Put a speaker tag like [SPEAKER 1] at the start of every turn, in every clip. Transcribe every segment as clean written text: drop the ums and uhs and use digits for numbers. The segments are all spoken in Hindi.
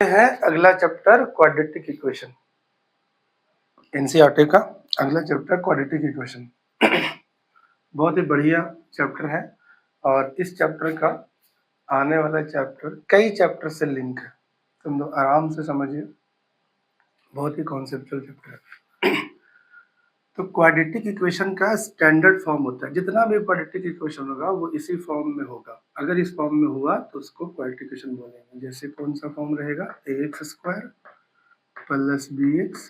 [SPEAKER 1] है अगला चैप्टर क्वाड्रेटिक इक्वेशन। एनसीईआरटी का अगला चैप्टर क्वाड्रेटिक इक्वेशन बहुत ही बढ़िया चैप्टर है और इस चैप्टर का आने वाला चैप्टर कई चैप्टर से लिंक है, तुम लोग आराम से समझिए, बहुत ही कॉन्सेप्चुअल चैप्टर है। तो क्वाड्रेटिक इक्वेशन का स्टैंडर्ड फॉर्म होता है, जितना भी क्वाड्रेटिक इक्वेशन होगा वो इसी फॉर्म में होगा। अगर इस फॉर्म में हुआ तो उसको क्वाड्रेटिक इक्वेशन बोलेंगे। जैसे कौन सा फॉर्म रहेगा, ax square plus bx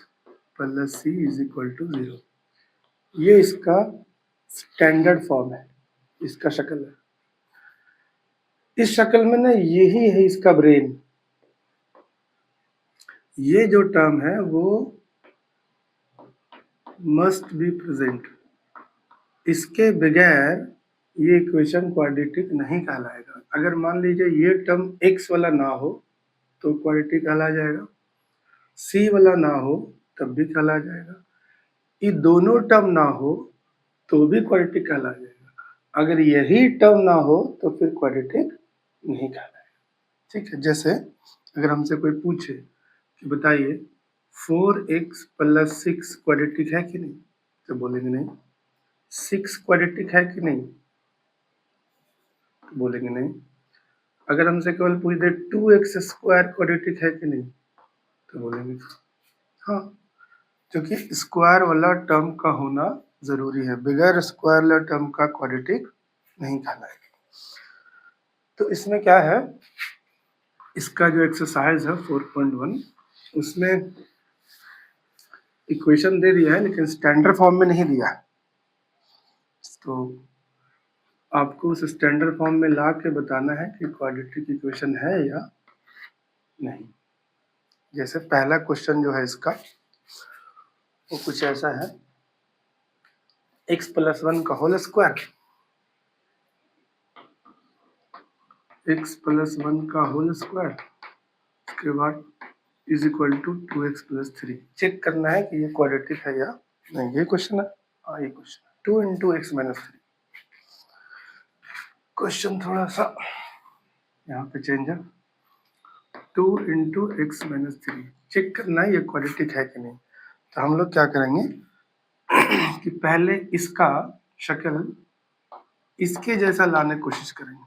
[SPEAKER 1] plus c is equal to 0। ये इसका स्टैंडर्ड फॉर्म है, इसका शक्ल है। इस शक्ल में ना यही है इसका ब्रेन। ये जो टर्म है वो मस्ट बी प्रेजेंट, इसके बगैर ये इक्वेशन क्वाड्रेटिक नहीं कहलाएगा। अगर मान लीजिए ये टर्म x वाला ना हो तो क्वाड्रेटिक कहला जाएगा, c वाला ना हो तब भी कहला जाएगा, ये दोनों टर्म ना हो तो भी क्वाड्रेटिक कहला जाएगा। अगर यही टर्म ना हो तो फिर क्वाड्रेटिक नहीं कहलाएगा। ठीक है, जैसे अगर हमसे कोई पूछे कि बताइए 4x प्लस 6 क्वाड्रेटिक है कि नहीं, तो बोलेंगे नहीं। 6 क्वाड्रेटिक है कि नहीं, तो बोलेंगे नहीं। अगर हमसे केवल पूछ दे 2x स्क्वायर क्वाड्रेटिक है कि नहीं, तो बोलेंगे हाँ, क्योंकि स्क्वायर वाला टर्म का होना जरूरी है, बगैर स्क्वायर वाला टर्म का क्वाड्रेटिक नहीं कहलाएगा। तो इसमें क्या है, इसका जो एक्सरसाइज है 4.1 उसमें इक्वेशन दे दिया है लेकिन स्टैंडर्ड फॉर्म में नहीं दिया है, तो आपको उस स्टैंडर्ड फॉर्म में ला के बताना है कि क्वाड्रेटिक इक्वेशन है या नहीं। जैसे पहला क्वेश्चन जो है इसका वो कुछ ऐसा है, x प्लस 1 का होल स्क्वायर, x प्लस 1 का होल स्क्वायर उसके बाद is equal to 2x plus 3। Check करना है कि ये क्वाड्रेटिक है या नहीं, ये क्वेश्चन है। हाँ ये question 2 into x minus 3। Question थोड़ा सा यहाँ पे चेंज है, 2 इंटू एक्स माइनस 3। चेक करना है ये क्वाड्रेटिक है कि नहीं। तो हम लोग क्या करेंगे कि पहले इसका शक्ल इसके जैसा लाने की कोशिश करेंगे।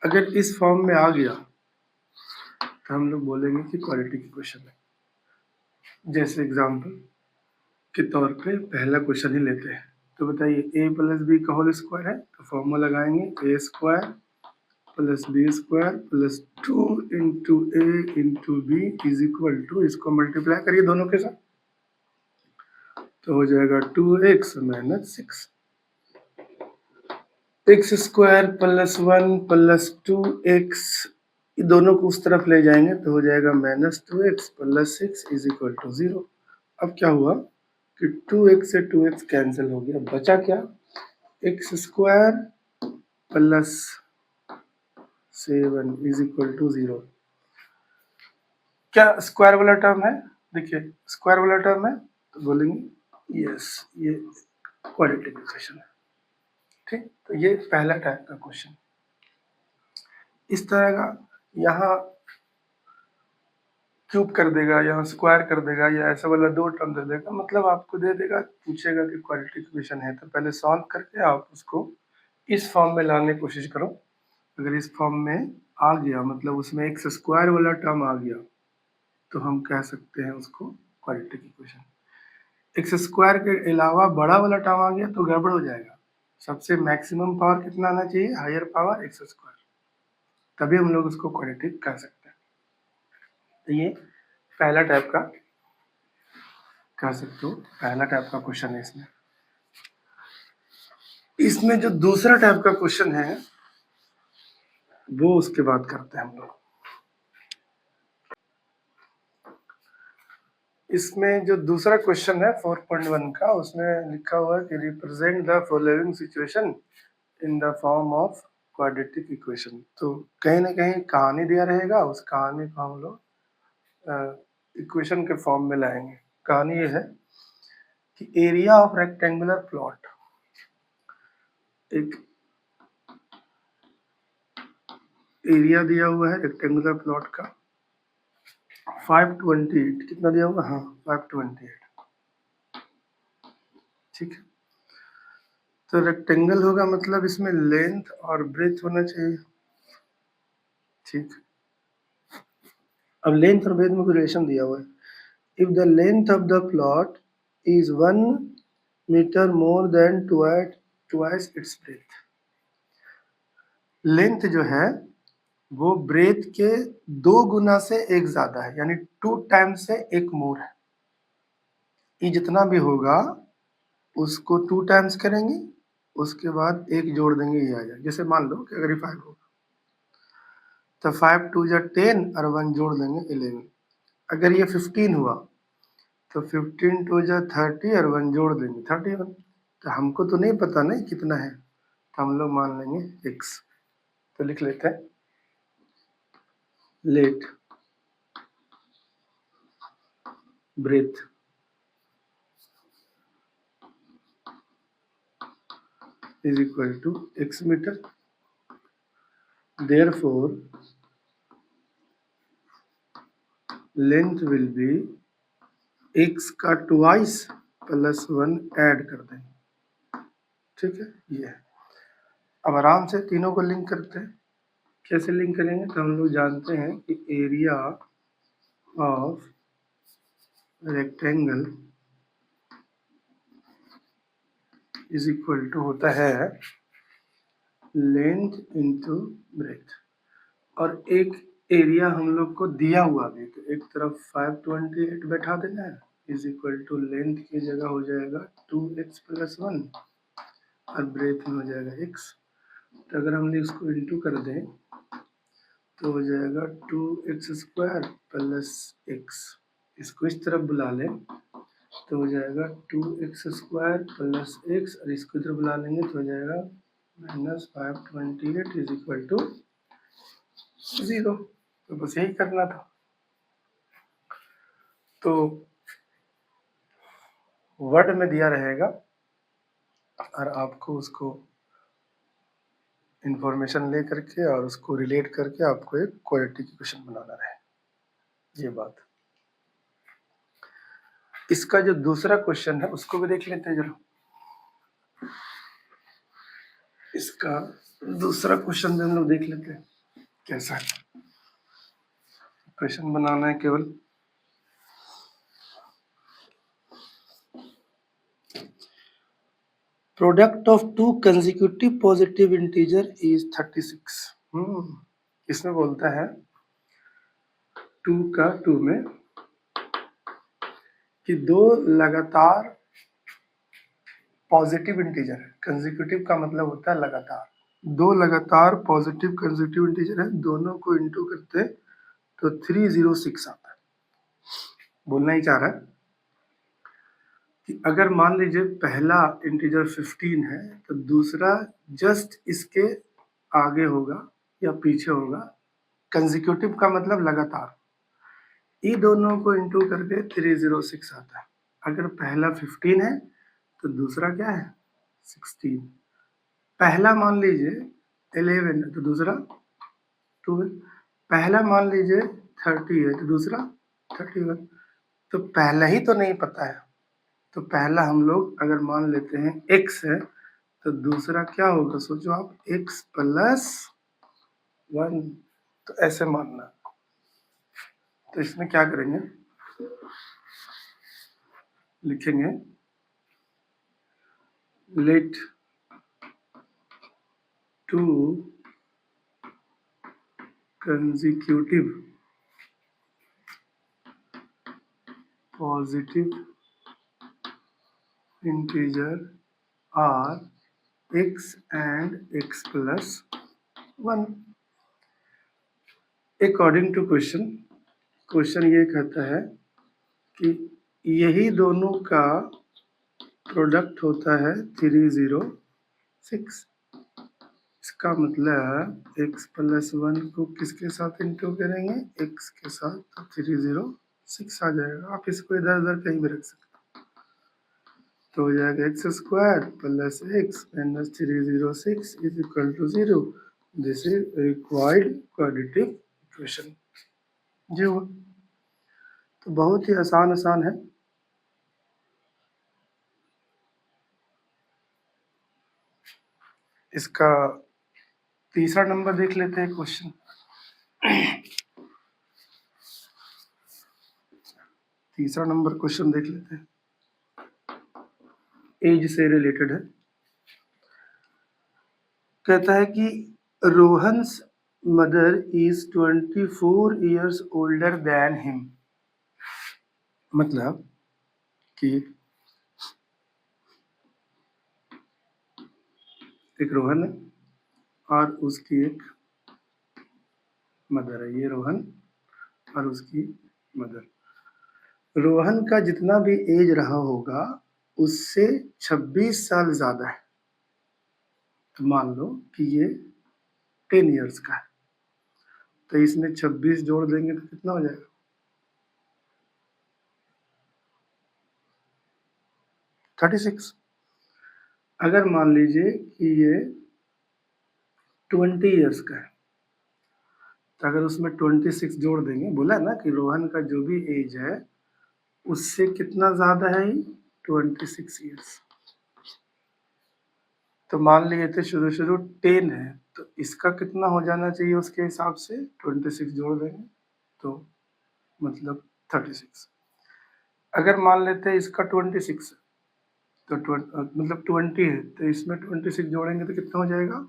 [SPEAKER 1] अगर इस फॉर्म में आ गया तो हम लोग बोलेंगे कि क्वाड्रेटिक इक्वेशन है। जैसे एग्जांपल के तौर पे पहला क्वेश्चन ही लेते हैं, तो बताइए a प्लस बी का होल स्क्वायर है, तो फॉर्मूला लगाएंगे a square plus b square plus 2 into a into b is equal to, इसको मल्टीप्लाई करिए दोनों के साथ तो हो जाएगा 2x minus 6। X square plus 1 plus 2x, दोनों को उस तरफ ले जाएंगे तो हो जाएगा minus 2x plus 6 is equal to 0। अब क्या हुआ कि 2x से 2x कैंसिल हो गया, बचा क्या, x square plus 7 is equal to 0। क्या स्क्वायर वाला टर्म है, देखिए स्क्वायर वाला टर्म है तो बोलेंगे यस ये क्वाड्रेटिक इक्वेशन है। ठीक, तो ये पहला टाइप का क्वेश्चन इस तरह का, यहाँ क्यूब कर देगा, यहाँ स्क्वायर कर देगा, या ऐसा वाला दो टर्म दे देगा, मतलब आपको दे देगा, पूछेगा कि क्वाड्रेटिक इक्वेशन है तो पहले सॉल्व करके आप उसको इस फॉर्म में लाने की कोशिश करो। अगर इस फॉर्म में आ गया, मतलब उसमें एक्स स्क्वायर वाला टर्म आ गया, तो हम कह सकते हैं उसको क्वाड्रेटिक इक्वेशन। एक्स स्क्वायर के अलावा बड़ा वाला टर्म आ गया तो गड़बड़ हो जाएगा, सबसे मैक्सिमम पावर कितना आना चाहिए, हायर पावर एक्स स्क्वायर, तभी हम लोग उसको क्वाड्रेटिक कह सकते हैं। तो ये पहला टाइप का कह सकते हो, पहला टाइप का क्वेश्चन है। इसमें जो दूसरा टाइप का क्वेश्चन है वो उसके बाद करते हैं हम लोग। इसमें जो दूसरा क्वेश्चन है 4.1 का, उसमें लिखा हुआ है कि represent the following situation in the form of quadratic equation. तो कहीं ना कहीं कहानी दिया रहेगा, उस कहानी को हम लोग इक्वेशन के फॉर्म में लाएंगे। कहानी ये है कि एरिया ऑफ रेक्टेंगुलर प्लॉट, एक एरिया दिया हुआ है रेक्टेंगुलर प्लॉट का 528, कितना दिया हुआ, हाँ 528, ठीक है। तो रेक्टेंगल होगा मतलब इसमें लेंथ और ब्रेथ होना चाहिए, ठीक। अब लेंथ और ब्रेथ में कोई रिलेशन दिया हुआ है। If the length of the plot is 1 metre more than twice its breadth, length जो है वो ब्रेथ के 2 गुना से 1 ज्यादा है, यानी 2 टाइम्स से 1 मोर है। ये जितना भी होगा उसको 2 टाइम्स करेंगे, उसके बाद 1 जोड़ देंगे, ये आ जाएगा। जैसे मान लो कि अगर ये 5 होगा तो 5 2 जा 10 और 1 जोड़ देंगे 11। अगर ये 15 हुआ तो 15 2 जा 30 और 1 जोड़ देंगे 31। तो हमको तो नहीं पता ना कितना है, तो हम लोग मान लेंगे x। तो लिख लेते हैं let breadth is equal to x meter, therefore length will be x का ट्वाइस प्लस 1 ऐड कर देंगे, ठीक है। ये अब आराम से तीनों को लिंक करते हैं। कैसे लिंक करेंगे, तो हम लोग जानते हैं कि area of rectangle is equal to होता है लेंथ इंटू ब्रेथ, और एक एरिया हम लोग को दिया हुआ भी, तो एक तरफ 528 बैठा देना है, इज इक्वल टू लेंथ की जगह हो जाएगा 2x प्लस 1 और ब्रेथ में हो जाएगा x। तो अगर हम इसको इंटू कर दें तो हो जाएगा 2x स्क्वायर प्लस x, इसको इस तरफ बुला लें तो हो जाएगा 2x स्क्वायर प्लस x, और इसको इधर बुला लेंगे तो हो जाएगा -528 इज इक्वल टू 0। तो बस यही करना था। तो वर्ड में दिया रहेगा और आपको उसको इंफॉर्मेशन ले करके और उसको रिलेट करके आपको एक क्वाड्रेटिक इक्वेशन बनाना रहे, ये बात। इसका जो दूसरा क्वेश्चन है उसको भी देख लेते हैं जरा। इसका दूसरा क्वेश्चन भी हम लोग देख लेते हैं कैसा है। क्वेश्चन बनाना है केवल। Product of 2 consecutive positive integer is 36। इसमें बोलता है 2 का 2 में कि 2 लगातार पॉजिटिव इंटीजर है। कंसेक्यूटिव का मतलब होता है लगातार, 2 लगातार पॉजिटिव कंसेक्यूटिव इंटीजर है, दोनों को इंटू करते तो 306 आता है। बोलना ही चाह रहा है कि अगर मान लीजिए पहला इंटीजर 15 है तो दूसरा जस्ट इसके आगे होगा या पीछे होगा। कंसेक्यूटिव का मतलब लगातार, ये दोनों को इंटू करके 306 आता है। अगर पहला 15 है तो दूसरा क्या है 16। पहला मान लीजिए 11 है तो दूसरा 12। पहला मान लीजिए 30 है तो दूसरा 31। तो पहला ही तो नहीं पता है, तो पहला हम लोग अगर मान लेते हैं x है तो दूसरा क्या होगा, सोचो आप, x प्लस 1। तो ऐसे मानना। तो इसमें क्या करेंगे, लिखेंगे late 2 consecutive positive integer are x and x plus 1 according to question ये कहता है कि यही दोनों का प्रोडक्ट होता है 306। इसका मतलब x प्लस 1 को किसके साथ इंटू करेंगे, x के साथ, तो 306 आ जाएगा। आप इसको इधर उधर कहीं भी रख सकते, तो हो जाएगा x square plus x minus 306 is equal to 0। This is required quadratic equation. जी हुआ। तो बहुत ही आसान आसान है। इसका तीसरा नंबर देख लेते हैं क्वेश्चन। तीसरा नंबर क्वेश्चन देख लेते हैं, एज से रिलेटेड है। कहता है कि Rohan's mother is 24 years older than him. मतलब कि एक रोहन है और उसकी एक मदर है। ये रोहन और उसकी मदर। रोहन का जितना भी एज रहा होगा उससे 26 साल ज्यादा है। तो मान लो कि ये 10 इयर्स का है, तो इसमें 26 जोड़ देंगे तो कितना हो जाएगा? 36। अगर मान लीजिए कि ये 20 इयर्स का है, तो अगर उसमें 26 जोड़ देंगे, बोला ना कि रोहन का जो भी एज है उससे कितना ज्यादा है, 26 ईयर्स। तो मान लिए थे शुरू शुरू 10 है, तो इसका कितना हो जाना चाहिए उसके हिसाब से 26 जोड़ देंगे तो मतलब 36। अगर मान लेते हैं इसका 26 तो मतलब 20 है, तो इसमें 26 जोड़ेंगे तो कितना हो जाएगा?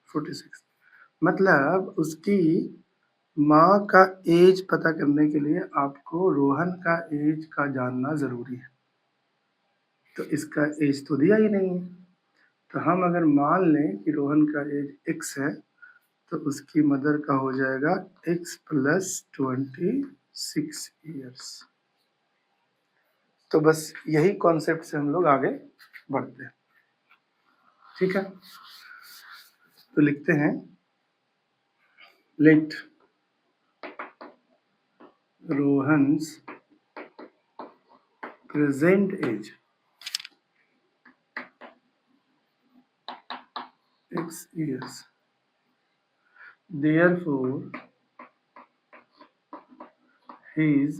[SPEAKER 1] 46। मतलब उसकी माँ का एज पता करने के लिए आपको रोहन का एज का जानना जरूरी है। तो इसका एज तो दिया ही नहीं है, तो हम अगर मान लें कि रोहन का एज x है तो उसकी मदर का हो जाएगा x प्लस 26 ईयर्स। तो बस यही कॉन्सेप्ट से हम लोग आगे बढ़ते हैं। ठीक है, तो लिखते हैं let Rohan's present as x years, therefore his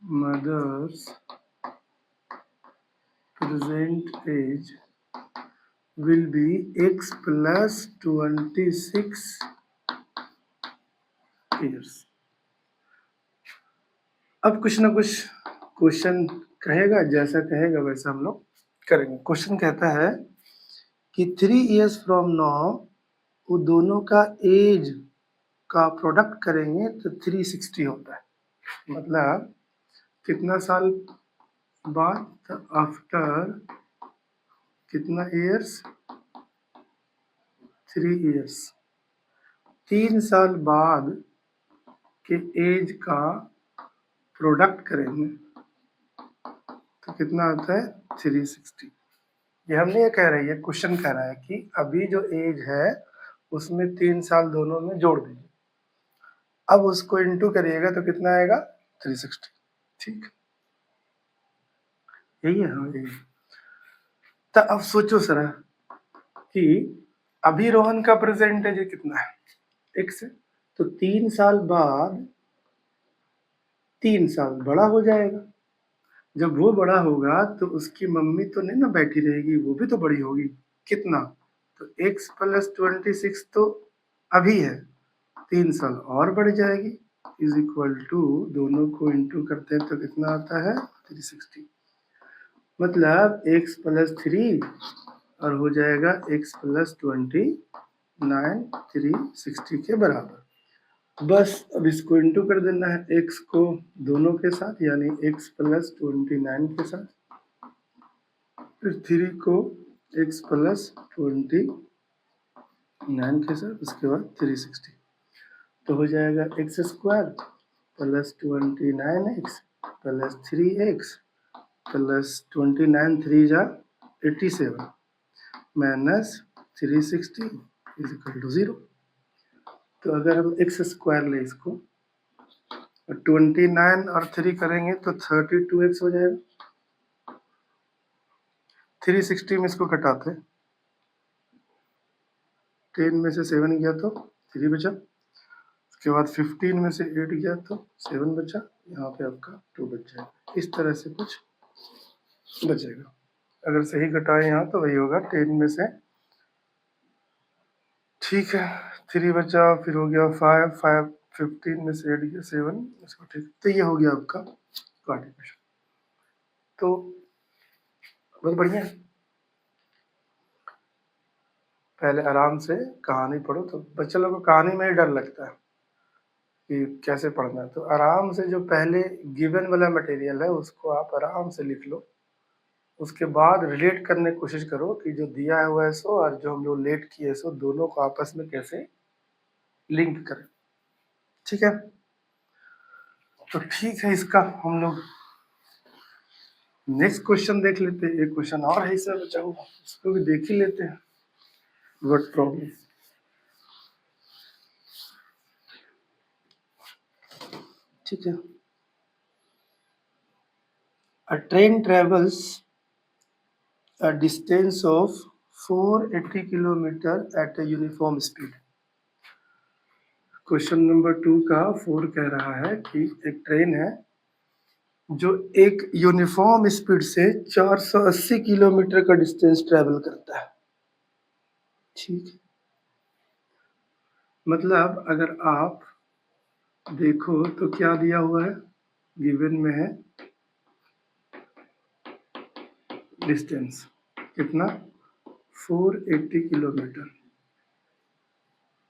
[SPEAKER 1] mother's present age will be x plus 26 years। अब कुछ ना कुछ क्वेश्चन कहेगा, जैसा कहेगा वैसा हम लोग करेंगे। क्वेश्चन कहता है कि 3 इयर्स फ्रॉम नाउ वो दोनों का एज का प्रोडक्ट करेंगे तो 360 होता है। मतलब कितना साल बाद, आफ्टर कितना इयर्स, 3 इयर्स, 3 साल बाद के एज का प्रोडक्ट करेंगे तो कितना आता है? 360। ये हम नहीं कह रहे, ये क्वेश्चन कह रहा है कि अभी जो एज है उसमें 3 साल दोनों में जोड़ दीजिए, अब उसको इंटू करिएगा तो कितना आएगा? 360। ठीक, यही है। हाँ यही। तो अब सोचो सर कि अभी रोहन का प्रेजेंट एज कितना है? x है। तो 3 साल बाद 3 साल बड़ा हो जाएगा। जब वो बड़ा होगा तो उसकी मम्मी तो नहीं ना बैठी रहेगी, वो भी तो बड़ी होगी। कितना? तो x प्लस 26 तो अभी है, 3 साल और बढ़ जाएगी, इज इक्वल टू दोनों को इंटू करते हैं तो कितना आता है? 360। मतलब x प्लस 3 और हो जाएगा x प्लस 29 360 के बराबर। बस अब इसको इंटू कर देना है, x को दोनों के साथ यानी x प्लस 29 के साथ, फिर 3 को x प्लस 29 के साथ, उसके बाद 360। तो हो जाएगा x square plus 29x plus 3x plus 29 3 जा 87 माइनस 360 इज इक्वल टू 0। तो अगर हम एक्स स्क्वायर ले इसको 29 और 3 करेंगे तो 32x हो जाएगा। 360 में इसको घटाते 10 में से 7 गया तो 3 बचा, उसके बाद 15 में से 8 गया तो 7 बचा, यहाँ पे आपका 2 बच जाएगा। इस तरह से कुछ बचेगा। अगर सही घटाए यहाँ तो वही होगा 10 में से, ठीक है, 3 बचा, फिर हो गया 5, 15 में से 8 गया 7, इसको ठीक। तो ये हो गया आपका क्वाड्रेटिक। तो बहुत बढ़िया, पहले आराम से कहानी पढ़ो। तो बच्चे लोगों को कहानी में ही डर लगता है कि कैसे पढ़ना है, तो आराम से जो पहले गिवन वाला मटेरियल है उसको आप आराम से लिख लो, उसके बाद रिलेट करने की कोशिश करो कि जो दिया हुआ है सो और जो हम लोग लेट किए सो दोनों को आपस में कैसे लिंक करें। ठीक है, तो ठीक है, इसका हम लोग नेक्स्ट क्वेश्चन देख लेते हैं। एक क्वेश्चन और है इसमें बचा हुआ, इसको भी देख ही लेते हैं। व्हाट प्रॉब्लम, ठीक है। A train travels a distance of 480 kilometre at a uniform speed। Question number 2 का 4 कह रहा है कि एक ट्रेन है जो एक यूनिफॉर्म स्पीड से 480 किलोमीटर का डिस्टेंस ट्रेवल करता है। ठीक, मतलब अगर आप देखो तो क्या दिया हुआ है, गिवन में है डिस्टेंस कितना, 480 किलोमीटर।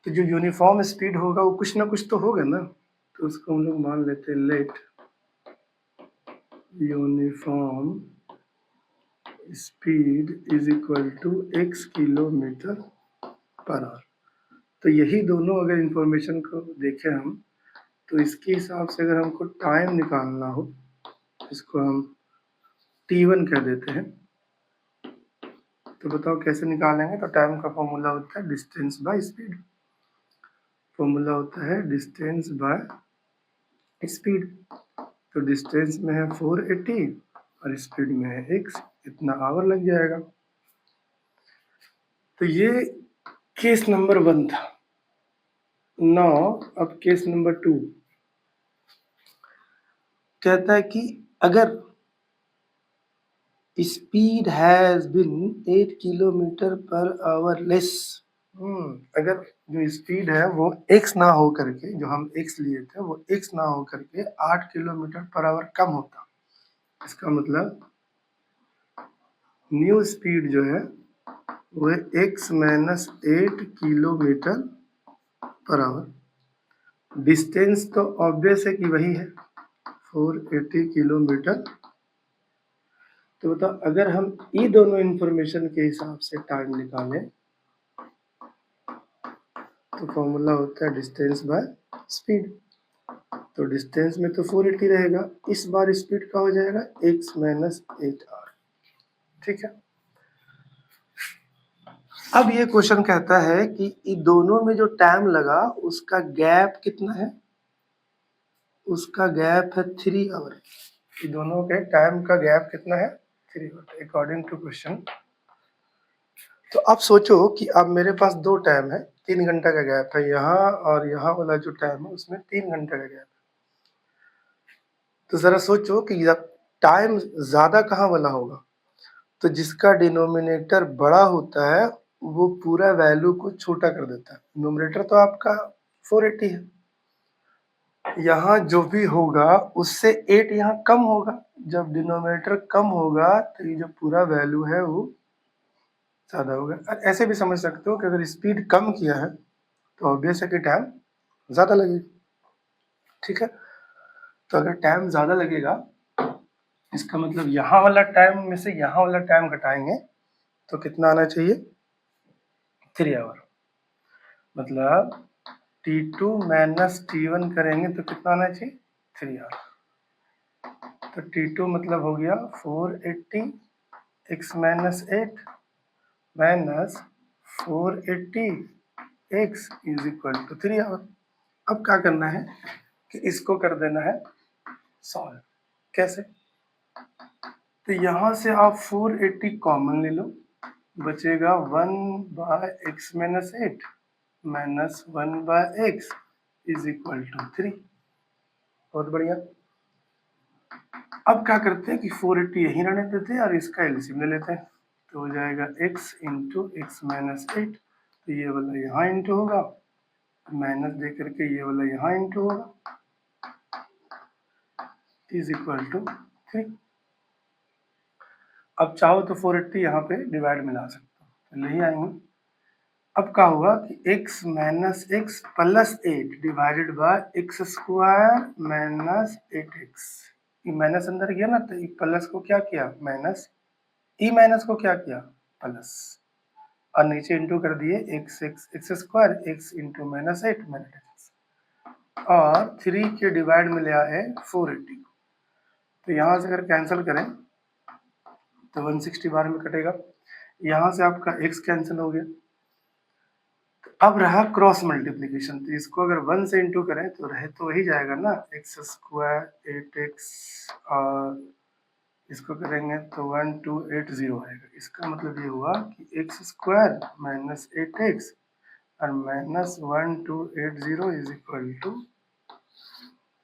[SPEAKER 1] तो जो यूनिफॉर्म स्पीड होगा वो कुछ ना कुछ तो होगा ना, तो उसको हम लोग मान लेते हैं let uniform speed is equal to x kilometre per hour. तो यही दोनों अगर इंफॉर्मेशन को देखें हम, तो इसके हिसाब से अगर हमको टाइम निकालना हो, इसको हम t1 कह देते हैं। तो बताओ कैसे निकालेंगे। तो टाइम का फॉर्मूला होता है डिस्टेंस बाय स्पीड, फॉर्मूला होता है डिस्टेंस बाय स्पीड। तो डिस्टेंस में है 480 और स्पीड में है x, इतना आवर लग जाएगा। तो ये केस नंबर 1 था। नाउ अब केस नंबर 2 कहता है कि अगर speed has been 8 kilometre per hour less, अगर जो स्पीड है वो x ना हो करके, जो हम x लिए थे वो x ना हो करके 8 किलोमीटर पर आवर कम होता, इसका मतलब न्यू स्पीड जो है वो x minus 8 kilometre per our. Distance तो ऑब्वियस है कि वही है 480 किलोमीटर। तो बताओ अगर हम ये दोनों इंफॉर्मेशन के हिसाब से टाइम निकालें तो फॉर्मूला होता है डिस्टेंस बाय स्पीड। तो डिस्टेंस में तो 480 रहेगा, इस बार स्पीड का हो जाएगा x माइनस 8r। ठीक है, अब ये क्वेश्चन कहता है कि इन दोनों में जो टाइम लगा उसका गैप कितना है, उसका गैप है 3 आवर। ये दोनों के टाइम का गैप कितना है, 3 आवर अकॉर्डिंग टू क्वेश्चन। तो अब सोचो कि अब मेरे पास 2 टाइम है, 3 घंटा का गैप है यहाँ, और यहाँ वाला जो टाइम है उसमें 3 घंटे का गैप है। तो जरा सोचो कि जब टाइम ज्यादा कहाँ वाला होगा, तो जिसका डिनोमिनेटर बड़ा होता है वो पूरा वैल्यू को छोटा कर देता है। न्यूमरेटर तो आपका 480 है, यहाँ जो भी होगा उससे 8 यहाँ कम होगा। जब डिनोमिनेटर कम होगा तो ये जो पूरा वैल्यू है वो ज्यादा होगा। और ऐसे भी समझ सकते हो कि अगर स्पीड कम किया है तो ऑब्वियस है कि टाइम ज्यादा लगेगा। ठीक है, तो अगर टाइम ज्यादा लगेगा इसका मतलब यहाँ वाला टाइम में से यहाँ वाला टाइम घटाएंगे तो कितना आना चाहिए, 3 आवर। मतलब T2 माइनस T1 करेंगे तो कितना आना चाहिए, 3 आवर। तो T2 मतलब हो गया 480 x minus 8 minus 480 x is equal to 3 hour. अब क्या करना है कि इसको कर देना है सॉल्व। कैसे, तो यहाँ से आप 480 कॉमन ले लो, बचेगा 1 by x minus 8 minus 1/x is equal to 3। बहुत बढ़िया। अब क्या करते हैं कि 480 यहीं रहने देते हैं और इसका एलसीएम ले लेते हैं, तो हो जाएगा x इंटू एक्स माइनस 8, तो ये वाला यहाँ इंटू होगा, माइनस दे करके ये वाला यहाँ इंटू होगा, इज इक्वल टू 3। अब चाहो तो 480 यहाँ पे डिवाइड में ला सकते हो, तो ले आएंगे। अब क्या होगा कि x minus x plus 8 divided by x square minus 8x, ये माइनस अंदर गया ना, तो प्लस को क्या किया माइनस, ई माइनस को क्या किया प्लस, और नीचे इंटू कर दिए x x square x into minus 8 minus x, और 3 के डिवाइड में ले आए 480 को, तो यहाँ से अगर कैंसिल करें तो 160 बार में कटेगा, यहाँ से आपका x कैंसिल हो गया। तो अब रहा क्रॉस मल्टीप्लीकेशन, तो इसको अगर 1 से इंटू करें तो रहे तो वही जाएगा ना, एक्स स्क्वायर 8x, और इसको करेंगे तो 1280 आएगा। इसका मतलब ये हुआ कि एक्स स्क्वायर माइनस 8x और minus 1280 is equal to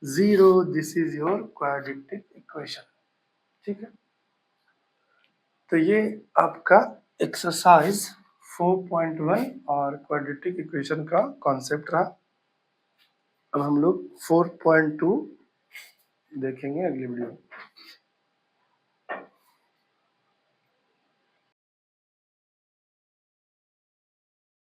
[SPEAKER 1] 0। This is your quadratic equation. ठीक है, तो ये आपका एक्सरसाइज 4.1 और क्वाड्रेटिक इक्वेशन का कॉन्सेप्ट रहा। अब हम लोग 4.2 देखेंगे अगली वीडियो में।